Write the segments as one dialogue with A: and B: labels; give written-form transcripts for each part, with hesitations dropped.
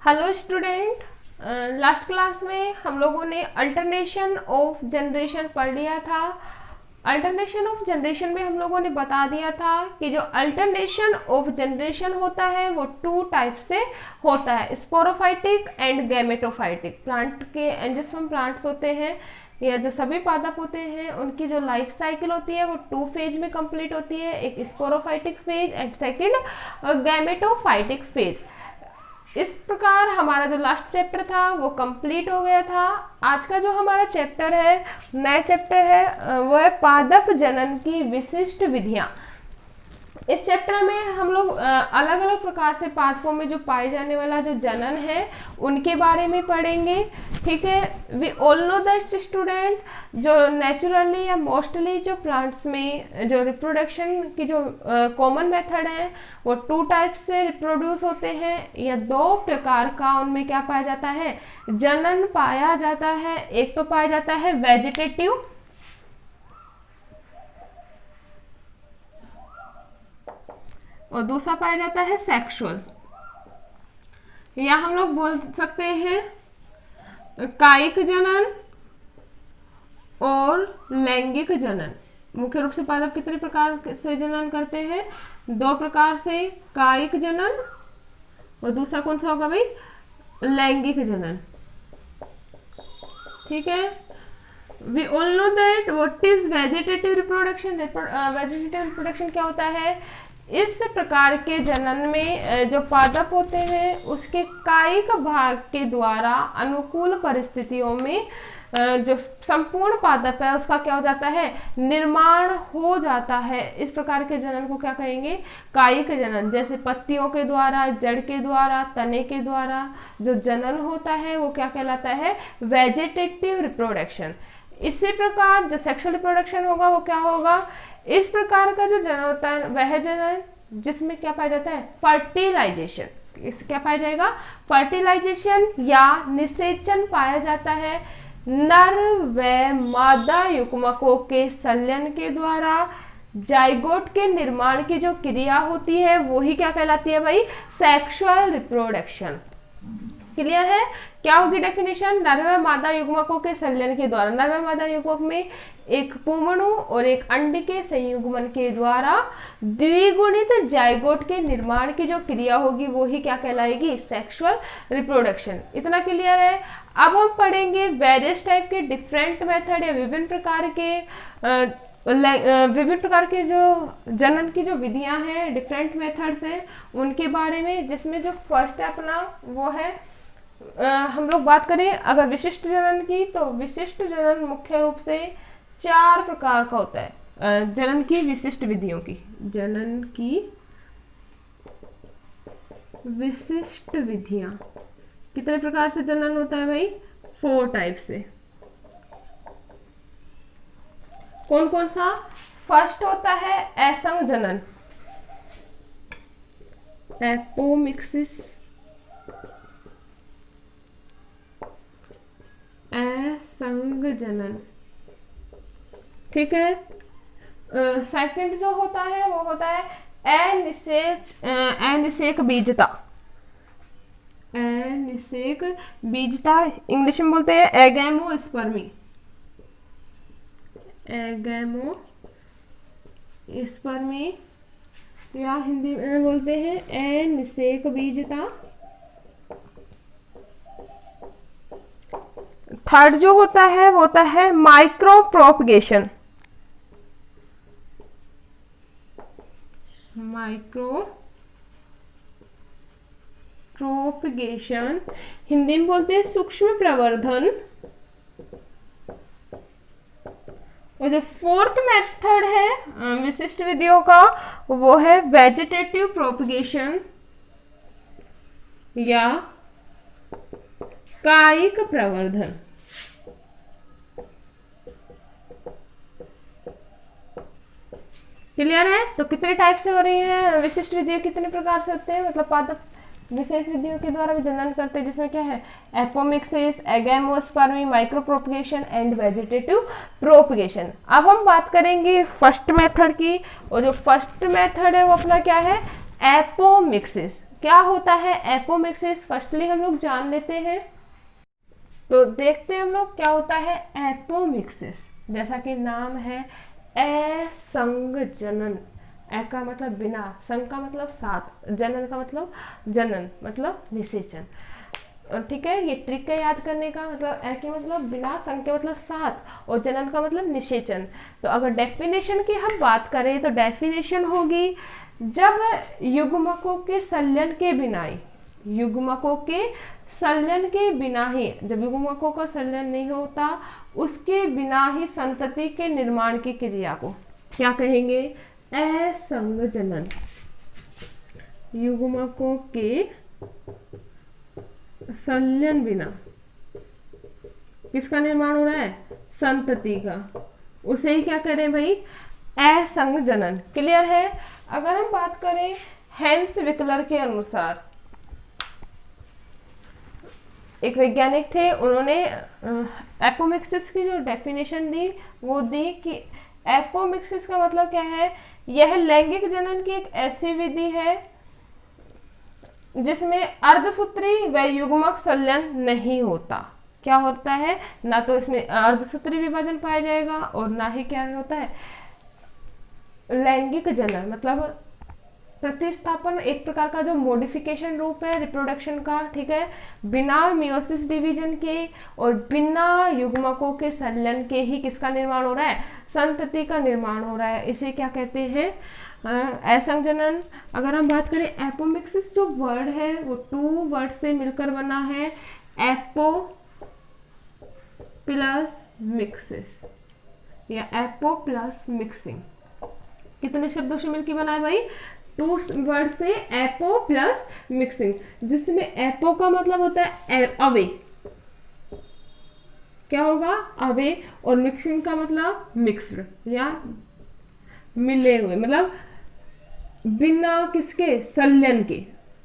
A: Hello student, last class में हम लोगों ने अल्टरनेशन ऑफ जनरेशन पढ़ लिया था। अल्टरनेशन ऑफ जनरेशन में हम लोगों ने बता दिया था कि जो अल्टरनेशन ऑफ जनरेशन होता है वो टू टाइप से होता है, स्पोरोफाइटिक एंड गैमेटोफाइटिक। प्लांट के एंजियोस्पर्म प्लांट्स होते हैं या जो सभी पादप होते हैं उनकी जो लाइफ साइकिल होती है वो टू फेज में कंप्लीट होती है, एक sporophytic phase and second gametophytic phase. इस प्रकार हमारा जो लास्ट चैप्टर था वो कंप्लीट हो गया था। आज का जो हमारा चैप्टर है, नया चैप्टर है, वो है पादप जनन की विशिष्ट विधियां। इस चैप्टर में हम लोग अलग अलग प्रकार से पादपों में जो पाए जाने वाला जो जनन है उनके बारे में पढ़ेंगे। ठीक है, we all know that student, जो नेचुरली या मोस्टली जो प्लांट्स में जो रिप्रोडक्शन की जो कॉमन मेथड है वो टू टाइप से रिप्रोड्यूस होते हैं, या दो प्रकार का उनमें क्या पाया जाता है, जनन पाया जाता है। एक तो पाया जाता है वेजिटेटिव और दूसरा पाया जाता है सेक्सुअल, या हम लोग बोल सकते हैं कायिक जनन और लैंगिक जनन। मुख्य रूप से पादप कितने प्रकार से जनन करते हैं? दो प्रकार से, कायिक जनन और दूसरा कौन सा होगा भाई, लैंगिक जनन। ठीक है, we all know that what is vegetative reproduction. Vegetative reproduction क्या होता है? इस प्रकार के जनन में जो पादप होते हैं उसके कायिक भाग के द्वारा अनुकूल परिस्थितियों में जो संपूर्ण पादप है उसका क्या हो जाता है, निर्माण हो जाता है। इस प्रकार के जनन को क्या कहेंगे, कायिक जनन। जैसे पत्तियों के द्वारा, जड़ के द्वारा, तने के द्वारा जो जनन होता है वो क्या कहलाता है, वेजिटेटिव रिप्रोडक्शन। इसी प्रकार जो सेक्सुअल रिप्रोडक्शन होगा वो क्या होगा, इस प्रकार का जो जनन होता है वह जनन जिसमें क्या पाया जाता है, फर्टिलाइजेशन। इस क्या पाया जाएगा, फर्टिलाइजेशन या निषेचन पाया जाता है। नर व मादा युग्मकों के संलयन के द्वारा जाइगोट के निर्माण की जो क्रिया होती है वो ही क्या कहलाती है भाई, सेक्सुअल रिप्रोडक्शन। क्लियर है? क्या होगी डेफिनेशन, नर व मादा युग्मकों के संलयन के द्वारा। नर व मादा युग्मक में एक पुंगणु और एक अंड के संयुग्मन के द्वारा द्विगुणित जाइगोट के निर्माण की जो क्रिया होगी वो ही क्या कहलाएगी, सेक्सुअल रिप्रोडक्शन। इतना क्लियर है? अब हम पढ़ेंगे वेरियस टाइप के डिफरेंट मेथड या विभिन्न प्रकार के जो जनन की जो विधियां हैं, डिफरेंट मेथड्स हैं उनके बारे में, जिसमें जो फर्स्ट है अपना वो है हम लोग बात करें अगर विशिष्ट जनन की, तो विशिष्ट जनन मुख्य रूप से चार प्रकार का होता है। जनन की विशिष्ट विधियों की, जनन की विशिष्ट विधियां कितने प्रकार से जनन होता है भाई, 4 टाइप से। कौन कौन सा? फर्स्ट होता है असंग जनन, एपोमिक्सिस, असंग जनन। ठीक है, सेकंड जो होता है वो होता है अनिषेक बीजता। अनिषेक बीजता इंग्लिश में बोलते हैं एगैमोस्पर्मी। एगैमोस्पर्मी या हिंदी में बोलते हैं अनिषेक बीजता। थर्ड जो होता है वो होता है micro propagation. Micro propagation Hindi में बोलते हैं सूक्ष्म प्रवर्धन। और जो फोर्थ मेथड है विशिष्ट विधियों का वो है वेजिटेटिव प्रोपगेशन या कायिक प्रवर्धन। क्लियर है? तो कितने टाइप से हो रही है विशिष्ट विधियां, कितने प्रकार से होते हैं, मतलब पादप विशेष विधियों के द्वारा भी जनन करते हैं, जिसमें क्या है, apomixis, agamospermy, micro propagation and vegetative propagation. अब हम बात करेंगे फर्स्ट मेथड की, और जो फर्स्ट मेथड है वो अपना क्या है, एपोमिक्सिस। क्या होता है एपोमिक्सिस, फर्स्टली हम लोग जान लेते हैं। तो देखते हैं हम लोग क्या होता है एपोमिक्सिस। जैसा कि नाम है असंग जनन, ए का मतलब बिना, संग का मतलब साथ, जनन का मतलब जनन मतलब निषेचन। ठीक है, ये ट्रिक है याद करने का। मतलब ए के मतलब बिना, संग के मतलब साथ, और जनन का मतलब निषेचन। तो अगर डेफिनेशन की हम बात करें तो डेफिनेशन होगी जब युग्मकों के संलयन के बिना ही, युग्मकों के संलयन के बिना ही, जब युग्मकों का संलयन नहीं होता उसके बिना ही संतति के निर्माण की क्रिया को क्या कहेंगे असंग जनन। युग्मकों के संलयन बिना किसका निर्माण हो रहा है, संतति का, उसे ही क्या करें भाई असंग जनन। क्लियर है। अगर हम बात करें हेंस विकलर के अनुसार, एक वैज्ञानिक थे, उन्होंने एपोमिक्सिस की जो डेफिनेशन दी वो दी कि एपोमिक्सिस का मतलब क्या है, यह लैंगिक जनन की एक ऐसी विधि है जिसमें अर्धसूत्री व युग्मक संलयन नहीं होता। क्या होता है, ना तो इसमें अर्धसूत्री विभाजन पाया जाएगा और ना ही क्या होता है लैंगिक जनन, मतलब प्रतिस्थापन एक प्रकार का जो मॉडिफिकेशन रूप है रिप्रोडक्शन का। ठीक है, बिना मियोसिस डिवीजन के और बिना युग्मकों के संलयन के ही किसका निर्माण हो रहा है, संतति का निर्माण हो रहा है। इसे क्या कहते हैं असंग जनन। अगर हम बात करें एपोमिक्सिस जो वर्ड है वो 2 वर्ड से मिलकर बना है, एपो प्लस मिक्सिस या एपो प्लस मिक्सिंग। कितने शब्दों से मिलकर बना है भाई, 2 वर्ड से एपो प्लस मिक्सिंग, जिसमें एपो का मतलब होता है अवे, क्या होगा अवे, और मिक्सिंग का मतलब मिक्स्ड या मिले हुए, मतलब बिना किसके संलयन के,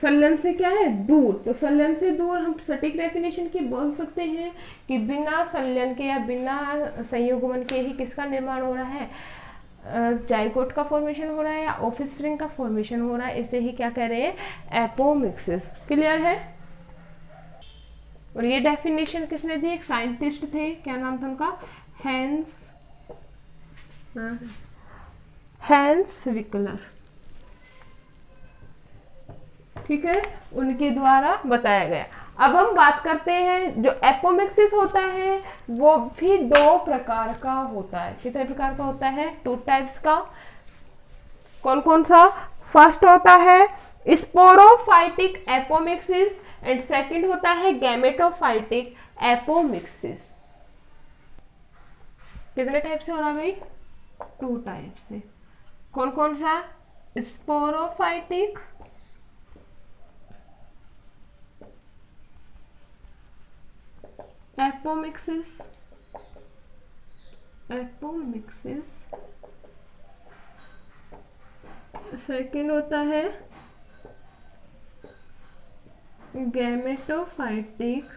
A: संलयन से क्या है दूर, तो संलयन से दूर हम सटीक डेफिनेशन की बोल सकते हैं कि बिना संलयन के या बिना संयुग्मन के ही किसका निर्माण हो रहा है, जाइगोट का फॉर्मेशन हो रहा है या ऑफस्प्रिंग का फॉर्मेशन हो रहा है। इसे ही क्या कह रहे हैं एपोमिक्सिस। क्लियर है। और ये डेफिनेशन किसने दी, एक साइंटिस्ट थे, क्या नाम था उनका, हेंस विकलर। ठीक है, उनके द्वारा बताया गया। अब हम बात करते हैं जो एपोमिक्सिस होता है वो भी 2 प्रकार का होता है। कितने प्रकार का होता है, 2 टाइप्स का। कौन कौन सा, फर्स्ट होता है स्पोरोफाइटिक एपोमिक्सिस एंड सेकंड होता है गैमेटोफाइटिक एपोमिक्सिस। कितने टाइप से हो रहा है भाई, 2 टाइप से। कौन कौन सा, स्पोरोफाइटिक एपोमिक्सिस, सेकंड होता है गैमेटोफाइटिक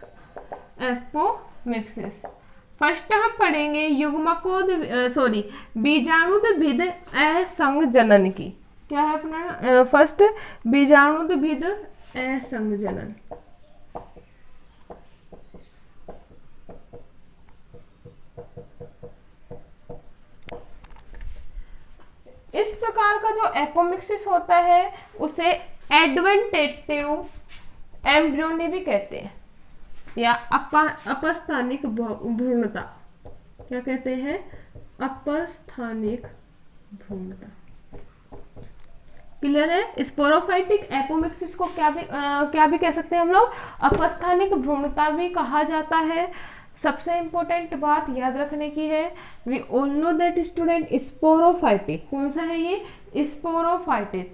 A: एपोमिक्सिस। फर्स्ट हम पढ़ेंगे युग्मकोद बीजाणुद असंग जनन की। क्या है अपना फर्स्ट बीजाणुद असंग जनन। इस प्रकार का जो एपोमिक्सिस होता है उसे एडवेंटेटिव एम्ब्रियोनी भी कहते हैं या अपस्थानिक भ्रूणता। क्या कहते हैं, अपस्थानिक भ्रूणता। क्लियर है। स्पोरोफाइटिक एपोमिक्सिस को क्या भी कह सकते हैं हम लोग, अपस्थानिक भ्रूणता भी कहा जाता है। सबसे इंपॉर्टेंट बात याद रखने की है, we all know that student sporophytic, कौन सा है ये sporophytic,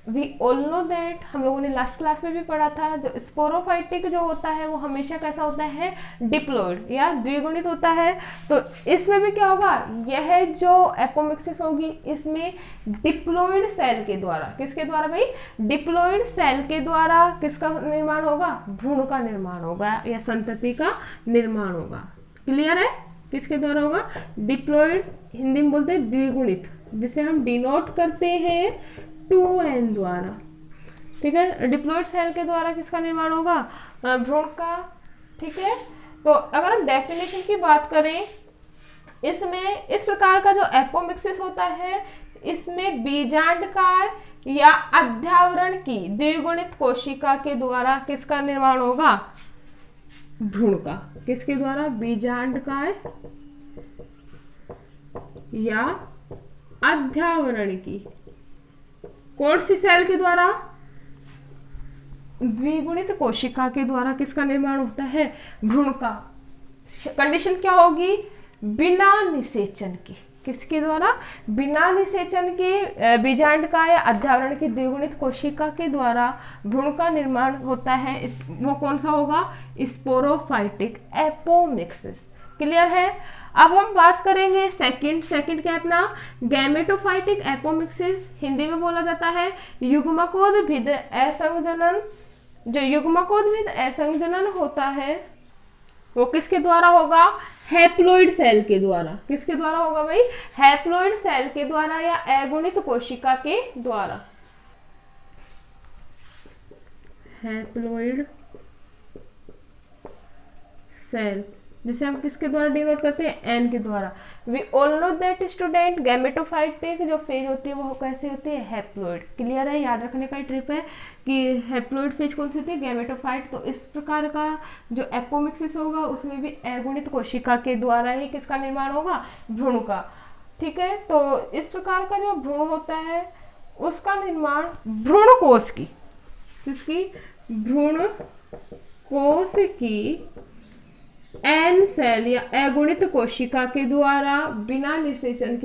A: we all know that, हम लोगों ने लास्ट क्लास में भी पढ़ा था, जो स्पोरोफाइटिक जो होता है वो हमेशा कैसा होता है, डिप्लॉइड या द्विगुणित होता है। तो इसमें भी क्या होगा, यह जो एपोमिक्सिस होगी इसमें डिप्लॉइड सेल के द्वारा, किसके द्वारा भाई, डिप्लॉइड सेल के द्वारा किसका निर्माण होगा, भ्रूण का निर्माण होगा या संतति का निर्माण होगा। क्लियर है, किसके द्वारा होगा, डिप्लॉइड, हिंदी में बोलते हैं द्विगुणित, जिसे हम डिनोट करते हैं 2n द्वारा। ठीक है। डिप्लॉइड सेल के द्वारा किसका निर्माण होगा? भ्रूण का। ठीक है, तो अगर हम डेफिनेशन की बात करें, इसमें इस प्रकार का जो एपोमिक्सिस होता है, इसमें बीजांडकार या अध्यावरण की द्विगुणित कोशिका के द्वारा किसका निर्माण होगा? भ्रूण का। किसके द्वारा? बीजांडकार या अध्यावरण की। कौन सी सेल के द्वारा? द्विगुणित कोशिका के द्वारा किसका निर्माण होता है? भ्रूण का। कंडीशन क्या होगी? बिना निषेचन की। किसके द्वारा? बिना निषेचन के बीजांडकाय या अध्यावरण की द्विगुणित कोशिका के द्वारा भ्रूण का निर्माण होता है। वो कौन सा होगा? Sporophytic apomixis. क्लियर है? अब हम बात करेंगे सेकंड क्या अपना? Gametophytic apomixis. हिंदी में बोला जाता है युग्मकोद्भिद असंजनन। जो युग्मकोद्भिद असंजनन होता है वो किसके द्वारा होगा? हैप्लॉइड सेल के द्वारा। किसके द्वारा होगा भाई? हैप्लॉइड सेल के द्वारा या अगुणित कोशिका के द्वारा। हैप्लॉइड सेल, जिसे हम किसके द्वारा डिनोट करते हैं? एन के द्वारा। We all know that student, gametophytic जो फेज होती है वो कैसे होती है? हैप्लॉइड। क्लियर है? याद रखने का ट्रिप है कि हैप्लॉइड फेज कौन सी होती है? गैमेटोफाइट। तो इस प्रकार का जो एपोमिक्सिस होगा उसमें भी अगुणित कोशिका के द्वारा ही किसका निर्माण होगा? भ्रूण का। ठीक है, तो इस प्रकार का जो भ्रूण होता है उसका निर्माण भ्रूण कोश की, किसकी? भ्रूण कोश की एन सेल या अगुणित कोशिका के द्वारा बिना निषेचन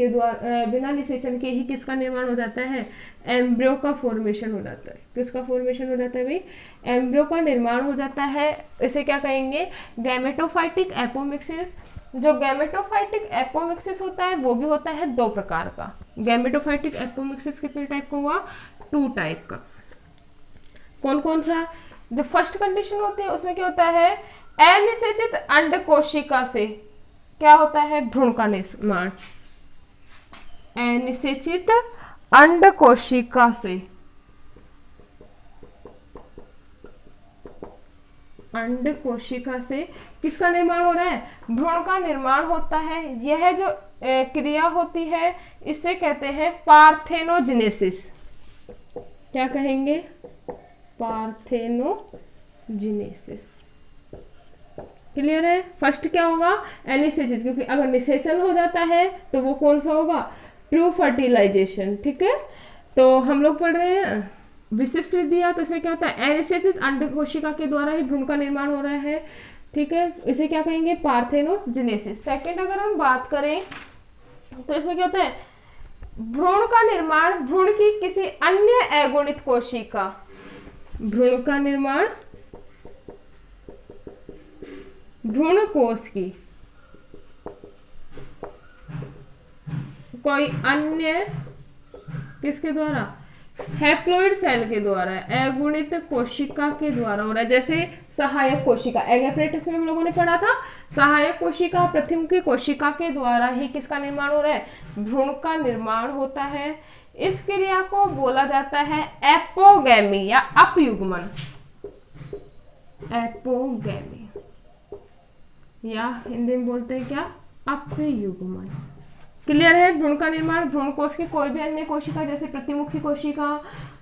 A: के ही किसका निर्माण हो जाता है? एम्ब्रियो का फॉर्मेशन हो जाता है। किसका फॉर्मेशन हो जाता है भाई? एम्ब्रियो का निर्माण हो जाता है। इसे क्या कहेंगे? Gametophytic apomixis. जो गैमेटोफाइटिक एपोमिक्सिस होता है वो भी होता है दो प्रकार का। गैमेटोफाइटिक एपोमिक्सिस कितने टाइप का हुआ? 2 टाइप का। कौन कौन सा? जो फर्स्ट कंडीशन होती है उसमें क्या होता है? अनिषेचित अंड कोशिका से क्या होता है? भ्रूण का निर्माण। अनिषेचित अंड कोशिका से किसका निर्माण हो रहा है? भ्रूण का निर्माण होता है। यह जो क्रिया होती है इसे कहते हैं पार्थेनोजेनेसिस। क्या कहेंगे? पार्थेनोजेनेसिस। क्लियर है? फर्स्ट क्या होगा? एनिसेचित, क्योंकि अगर निषेचन हो जाता है तो वो कौन सा होगा? True fertilisation. ठीक है, तो हम लोग पढ़ रहे हैं विशिष्ट विधियां, तो इसमें क्या होता है? एनिसेचित अंड कोशिका के द्वारा ही भ्रूण का निर्माण हो रहा है। ठीक है, इसे क्या कहेंगे? पार्थेनोजेनेसिस। सेकेंड अगर हम बात करें तो इसमें क्या होता है? भ्रूण का निर्माण भ्रूण की किसी अन्य अगुणित कोशिका, भ्रूण का निर्माण भ्रूण कोश की कोई अन्य किसके द्वारा? हैप्लॉइड सेल के द्वारा, अगुणित कोशिका के द्वारा हो रहा है। जैसे सहायक कोशिका, एगैप्रेटिस में हम लोगों ने पढ़ा था, सहायक कोशिका प्रतिमुखी कोशिका के द्वारा ही किसका निर्माण हो रहा है? भ्रूण का निर्माण होता है। इस क्रिया को बोला जाता है एपोगैमी या अपयुग्मन। एपोगैमी या हिंदी में बोलते हैं क्या? अपयुग्मन। क्लियर है? भ्रूण का निर्माण भ्रूण कोश की कोई भी अन्य कोशिका जैसे प्रतिमुखी कोशिका,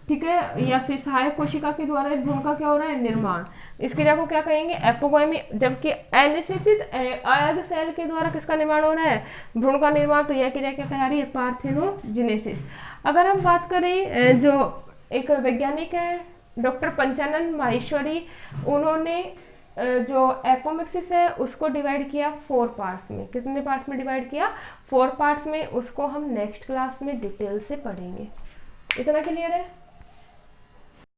A: ठीक है, या फिर सहायक कोशिका के द्वारा भ्रूण का क्या हो रहा है? निर्माण। इस क्रिया को क्या कहेंगे? एपोगैमी। जबकि अनिषेचित अयग सेल के द्वारा किसका निर्माण हो रहा है? भ्रूण का निर्माण। तो यह क्रिया क्या कहला रही है? पार्थेनोजेनेसिस। अगर हम बात करें, जो एक वैज्ञानिक है डॉक्टर पंचानन माहेश्वरी, उन्होंने जो एपोमिक्सिस है उसको डिवाइड किया 4 पार्ट्स में। कितने पार्ट्स में डिवाइड किया? 4 पार्ट्स में। उसको हम नेक्स्ट क्लास में डिटेल से पढ़ेंगे। इतना क्लियर है?